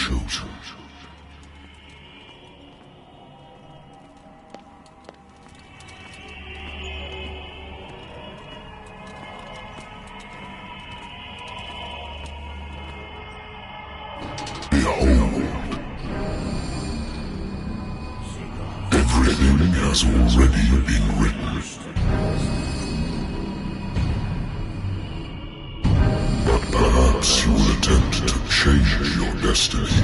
chosen. Behold. Everything has already been written. But perhaps you will attempt to change your destiny.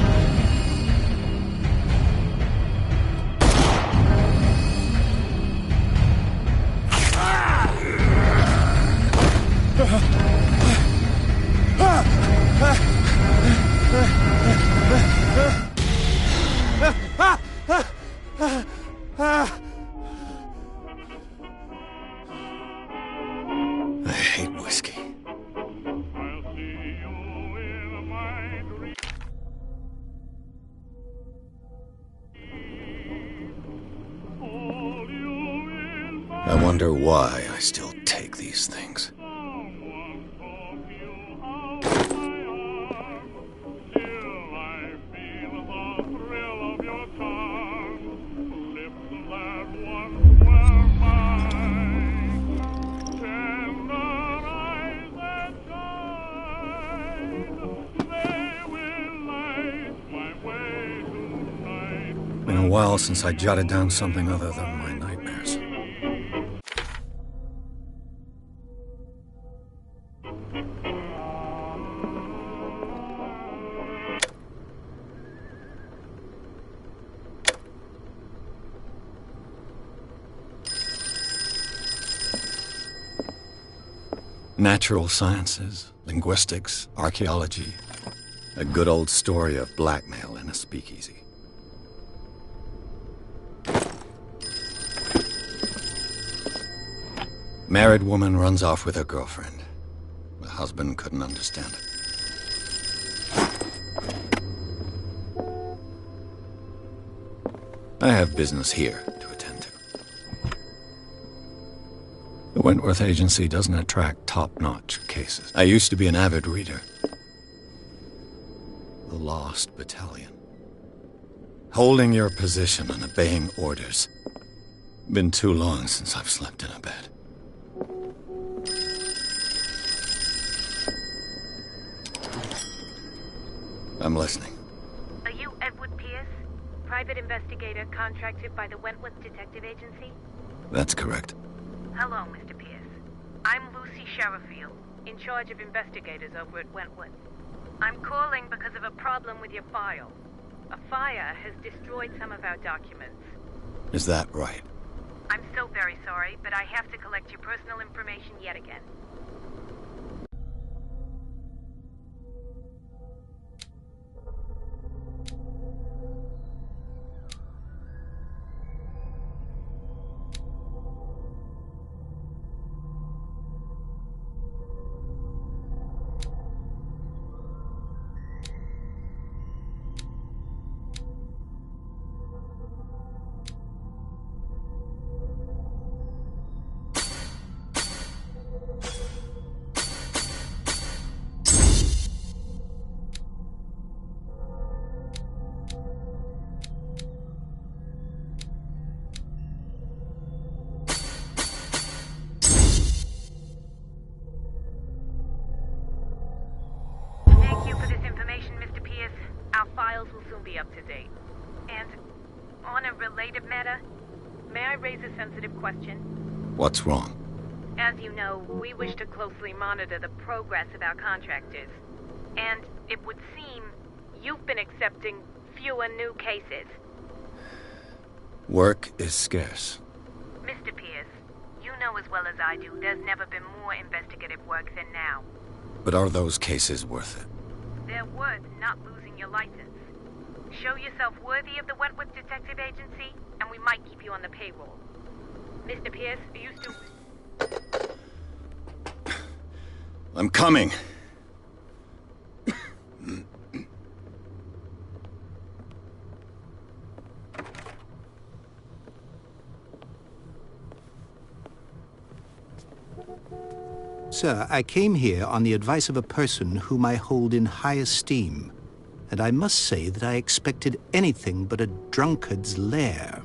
I hate whiskey. I wonder why I still take these things. Been a while since I jotted down something other than my nightmares. Natural sciences, linguistics, archaeology. A good old story of blackmail in a speakeasy. Married woman runs off with her girlfriend. The husband couldn't understand it. I have business here to attend to. The Wentworth Agency doesn't attract top-notch cases. I used to be an avid reader. The Lost Battalion. Holding your position and obeying orders. Been too long since I've slept in a bed. I'm listening. Are you Edward Pierce, private investigator contracted by the Wentworth Detective Agency? That's correct. Hello, Mr. Pierce. I'm Lucy Sherifield, in charge of investigators over at Wentworth. I'm calling because of a problem with your file. A fire has destroyed some of our documents. Is that right? I'm so very sorry, but I have to collect your personal information yet again. Our files will soon be up to date. And on a related matter, may I raise a sensitive question? What's wrong? As you know, we wish to closely monitor the progress of our contractors. And it would seem you've been accepting fewer new cases. Work is scarce. Mr. Pierce, you know as well as I do, there's never been more investigative work than now. But are those cases worth it? They're worth not losing your license. Show yourself worthy of the Wentworth Detective Agency, and we might keep you on the payroll. Mr. Pierce, are you still... I'm coming. Sir, I came here on the advice of a person whom I hold in high esteem. and I must say that I expected anything but a drunkard's lair.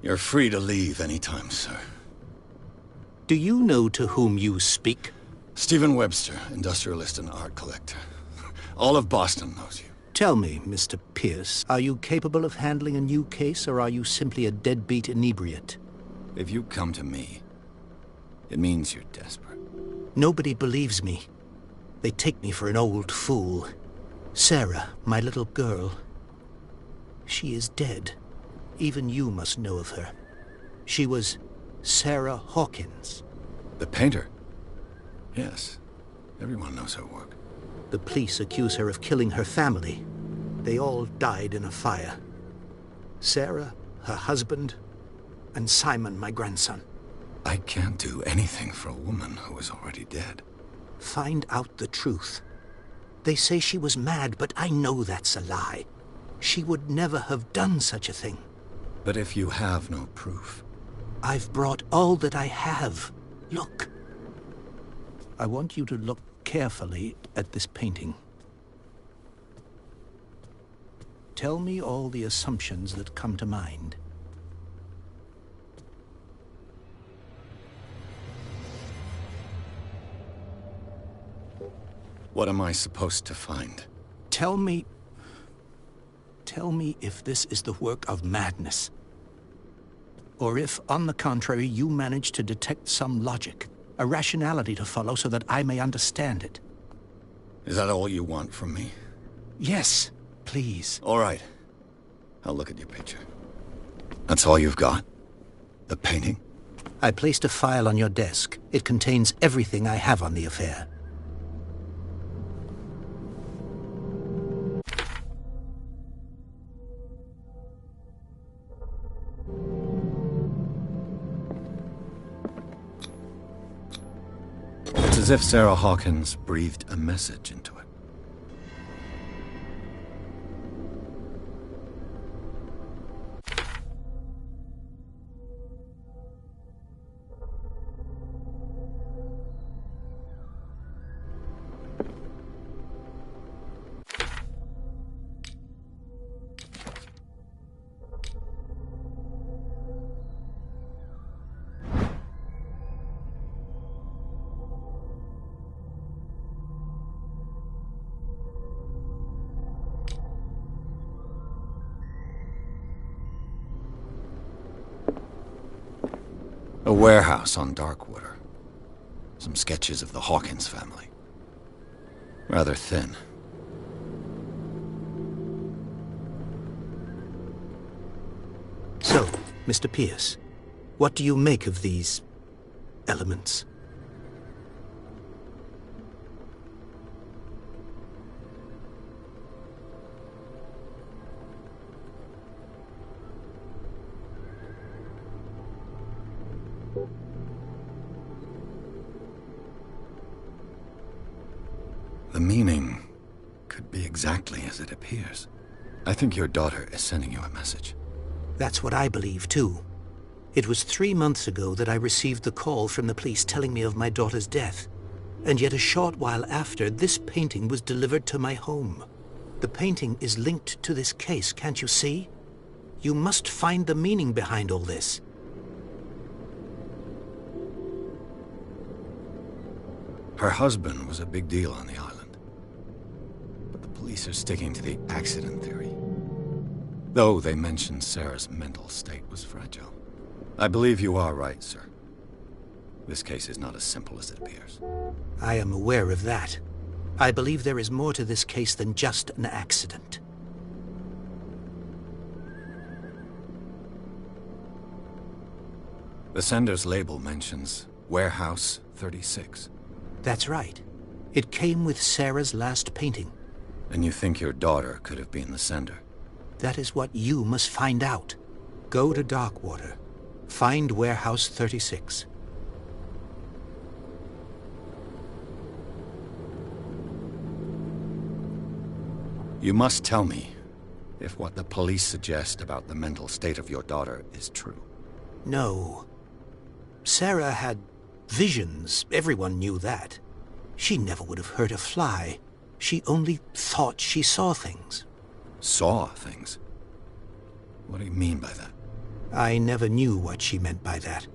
You're free to leave anytime, sir. Do you know to whom you speak? Stephen Webster, industrialist and art collector. All of Boston knows you. Tell me, Mr. Pierce, are you capable of handling a new case, or are you simply a deadbeat inebriate? If you come to me, it means you're desperate. Nobody believes me. They take me for an old fool. Sarah, my little girl, she is dead. Even you must know of her. She was Sarah Hawkins. The painter? Yes. Everyone knows her work. The police accuse her of killing her family. They all died in a fire. Sarah, her husband, and Simon, my grandson. I can't do anything for a woman who is already dead. Find out the truth. They say she was mad, but I know that's a lie. She would never have done such a thing. But if you have no proof... I've brought all that I have. Look. I want you to look carefully at this painting. Tell me all the assumptions that come to mind. What am I supposed to find? Tell me if this is the work of madness. Or if, on the contrary, you manage to detect some logic, a rationality to follow so that I may understand it. Is that all you want from me? Yes, please. All right. I'll look at your picture. That's all you've got? The painting? I placed a file on your desk. It contains everything I have on the affair. It's as if Sarah Hawkins breathed a message into it. A warehouse on Darkwater. Some sketches of the Hawkins family. Rather thin. So, Mr. Pierce, what do you make of these elements? The meaning could be exactly as it appears. I think your daughter is sending you a message. That's what I believe, too. It was 3 months ago that I received the call from the police telling me of my daughter's death. And yet a short while after, this painting was delivered to my home. The painting is linked to this case, can't you see? You must find the meaning behind all this. Her husband was a big deal on the island. But the police are sticking to the accident theory. Though they mentioned Sarah's mental state was fragile. I believe you are right, sir. This case is not as simple as it appears. I am aware of that. I believe there is more to this case than just an accident. The sender's label mentions Warehouse 36. That's right. It came with Sarah's last painting. And you think your daughter could have been the sender? That is what you must find out. Go to Darkwater. Find Warehouse 36. You must tell me if what the police suggest about the mental state of your daughter is true. No. Sarah had visions. Everyone knew that. She never would have hurt a fly. She only thought she saw things. Saw things? What do you mean by that? I never knew what she meant by that.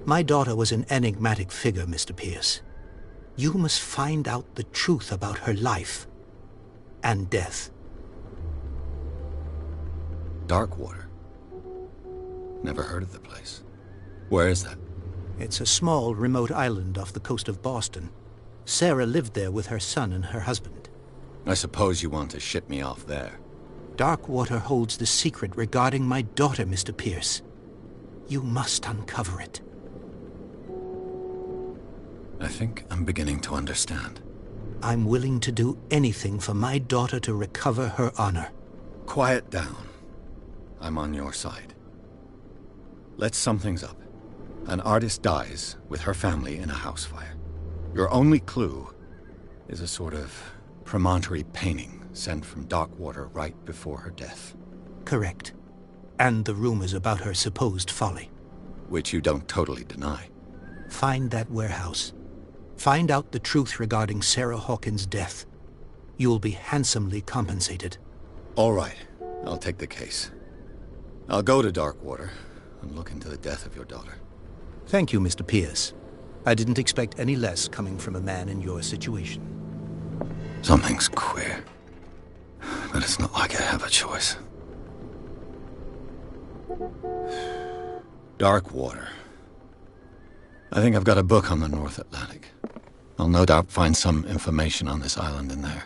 My daughter was an enigmatic figure, Mr. Pierce. You must find out the truth about her life and death. Darkwater? Never heard of the place. Where is that? It's a small, remote island off the coast of Boston. Sarah lived there with her son and her husband. I suppose you want to ship me off there. Darkwater holds the secret regarding my daughter, Mr. Pierce. You must uncover it. I think I'm beginning to understand. I'm willing to do anything for my daughter to recover her honor. Quiet down. I'm on your side. Let's sum things up. An artist dies with her family in a house fire. Your only clue is a sort of promontory painting sent from Darkwater right before her death. Correct. And the rumors about her supposed folly. Which you don't totally deny. Find that warehouse. Find out the truth regarding Sarah Hawkins' death. You'll be handsomely compensated. All right. I'll take the case. I'll go to Darkwater and look into the death of your daughter. Thank you, Mr. Pierce. I didn't expect any less coming from a man in your situation. Something's queer. But it's not like I have a choice. Darkwater. I think I've got a book on the North Atlantic. I'll no doubt find some information on this island in there.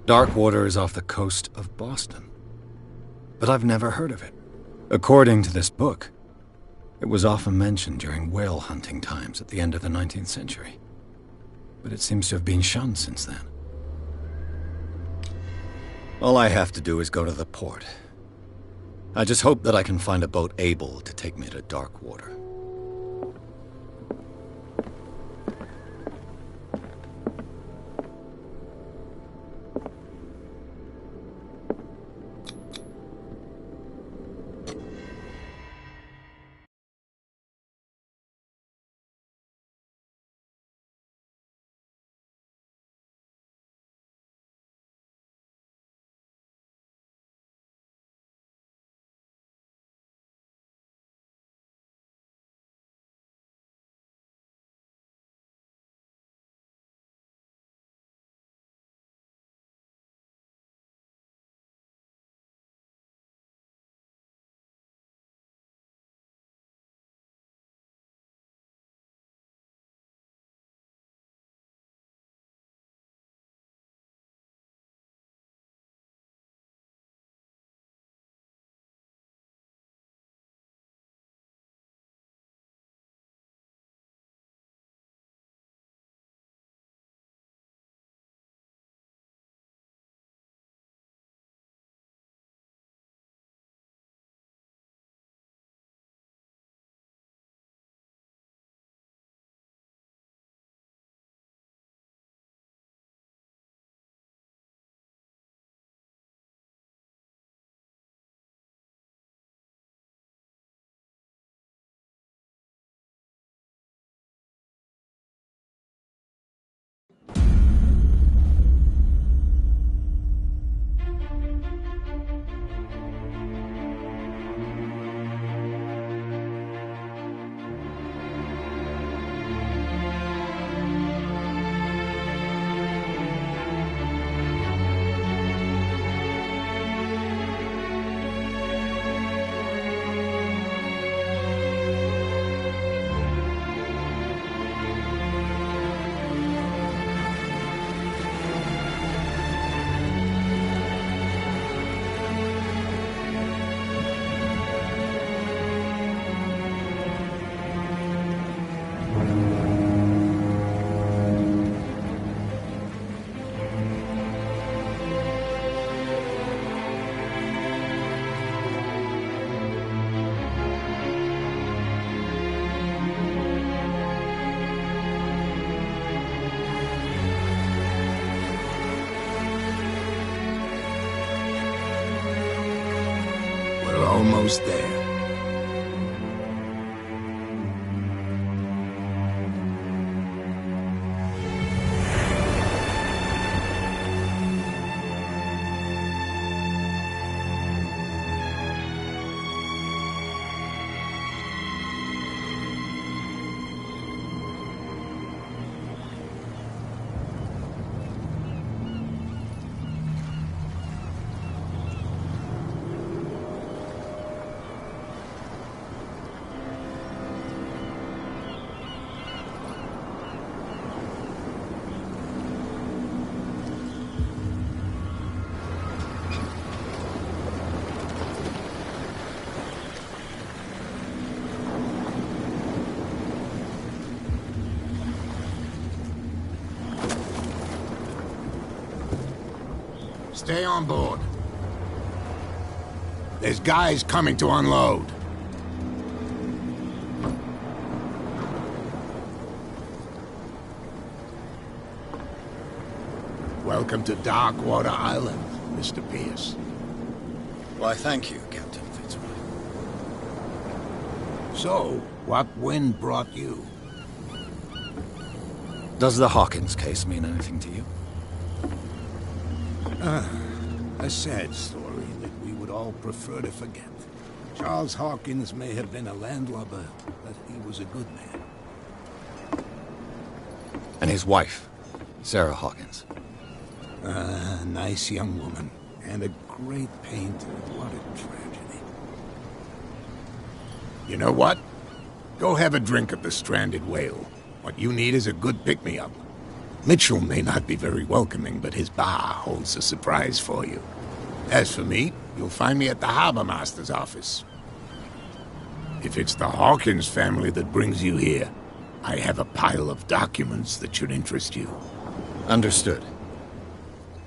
Darkwater is off the coast of Boston. But I've never heard of it. According to this book, it was often mentioned during whale hunting times at the end of the 19th century. But it seems to have been shunned since then. All I have to do is go to the port. I just hope that I can find a boat able to take me to Darkwater. Almost there. Stay on board. There's guys coming to unload. Welcome to Darkwater Island, Mr. Pierce. Why, thank you, Captain Fitzroy. So, what wind brought you? Does the Hawkins case mean anything to you? A sad story that we would all prefer to forget. Charles Hawkins may have been a landlubber, but he was a good man. And his wife, Sarah Hawkins. A nice young woman, and a great painter. What a tragedy. You know what? Go have a drink at the Stranded Whale. What you need is a good pick-me-up. Mitchell may not be very welcoming, but his bar holds a surprise for you. As for me, you'll find me at the Harbor Master's office. If it's the Hawkins family that brings you here, I have a pile of documents that should interest you. Understood.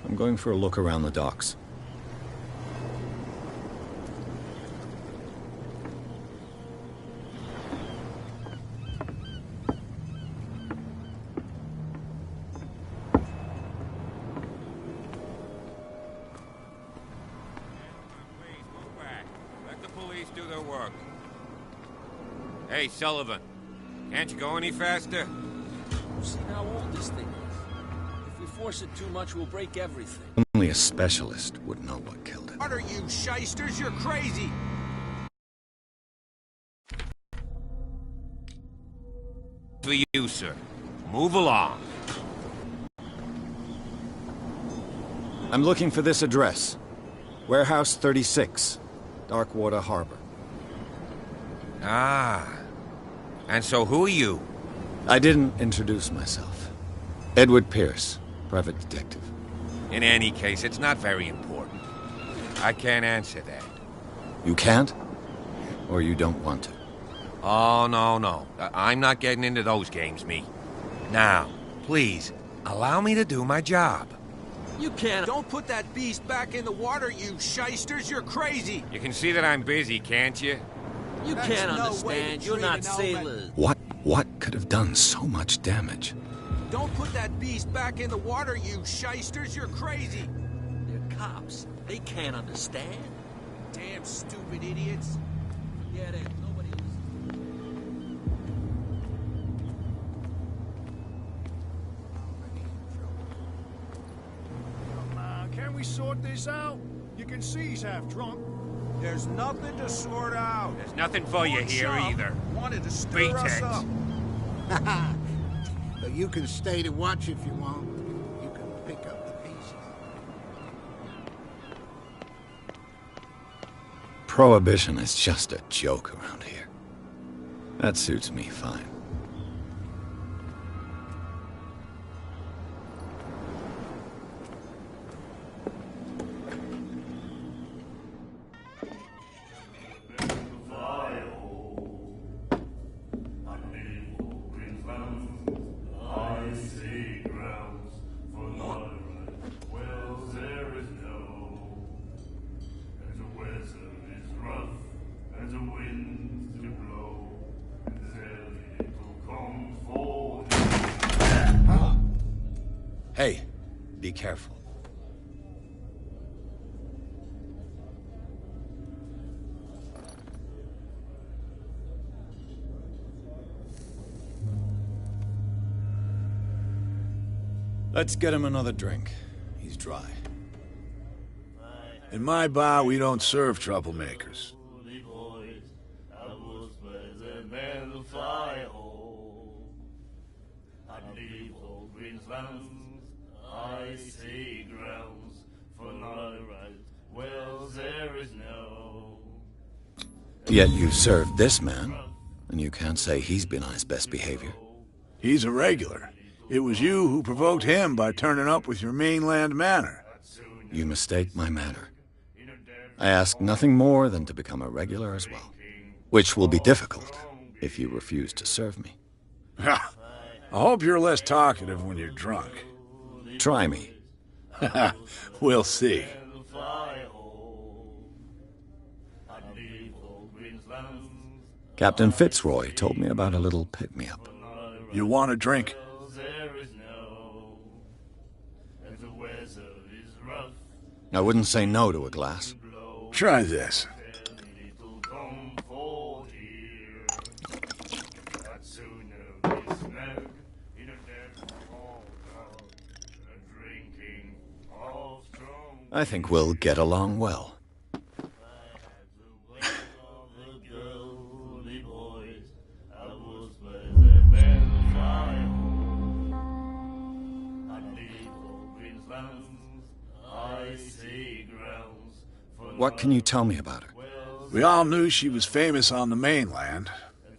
I'm going for a look around the docks. Hey, Sullivan. Can't you go any faster? See how old this thing is. If we force it too much, we'll break everything. Only a specialist would know what killed it. What are you, shysters? You're crazy! For you, sir. Move along. I'm looking for this address. Warehouse 36, Darkwater Harbor. Ah. And so who are you? I didn't introduce myself. Edward Pierce, private detective. In any case, it's not very important. I can't answer that. You can't? Or you don't want to? Oh, no. I'm not getting into those games, me. Now, please, allow me to do my job. You can't. Don't put that beast back in the water, you shysters. You're crazy. You can see that I'm busy, can't you? You can't understand. You're not sailors. What could have done so much damage? Don't put that beast back in the water, you shysters. You're crazy. They're cops. They can't understand. Damn stupid idiots. Yeah, nobody Come on, can we sort this out? You can see he's half drunk. There's nothing to sort out. There's nothing for you here either. Wanted to stir us up. But you can stay to watch if you want. You can pick up the pieces. Prohibition is just a joke around here. That suits me fine. Hey, be careful. Let's get him another drink. He's dry. In my bar, we don't serve troublemakers. Yet you served this man, and you can't say he's been on his best behavior. He's a regular. It was you who provoked him by turning up with your mainland manner. You mistake my manner. I ask nothing more than to become a regular as well, which will be difficult if you refuse to serve me. I hope you're less talkative when you're drunk. Try me. We'll see. Captain Fitzroy told me about a little pick-me-up. You want a drink? I wouldn't say no to a glass. Try this. I think we'll get along well. What can you tell me about her? We all knew she was famous on the mainland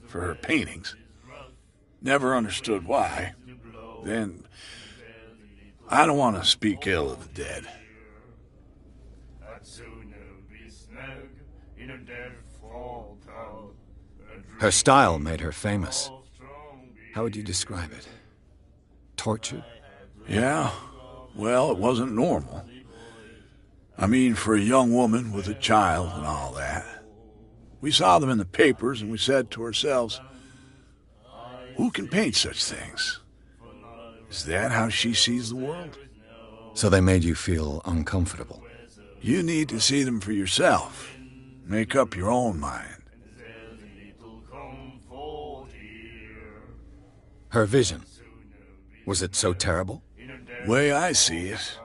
for her paintings. Never understood why. Then, I don't want to speak ill of the dead. Her style made her famous. How would you describe it? Tortured? Yeah, well, it wasn't normal. I mean, for a young woman with a child and all that. We saw them in the papers and we said to ourselves, who can paint such things? Is that how she sees the world? So they made you feel uncomfortable? You need to see them for yourself. Make up your own mind. Her vision, was it so terrible? Way I see it,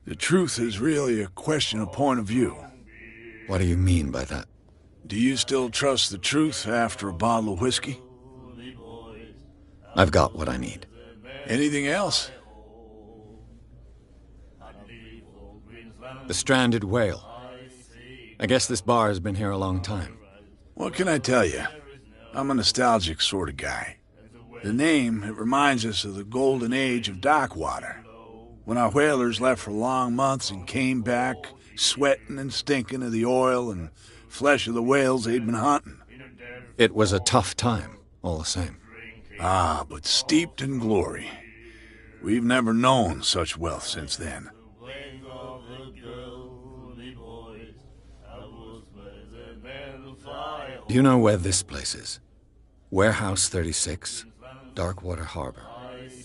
the truth is really a question of point of view. What do you mean by that? Do you still trust the truth after a bottle of whiskey? I've got what I need. Anything else? The stranded whale. I guess this bar has been here a long time. What can I tell you? I'm a nostalgic sort of guy. The name, it reminds us of the golden age of dockwater, when our whalers left for long months and came back sweating and stinking of the oil and flesh of the whales they'd been hunting. It was a tough time, all the same. Ah, but steeped in glory. We've never known such wealth since then. Do you know where this place is? Warehouse 36, Darkwater Harbor.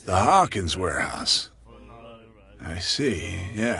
The Hawkins warehouse. I see, yeah.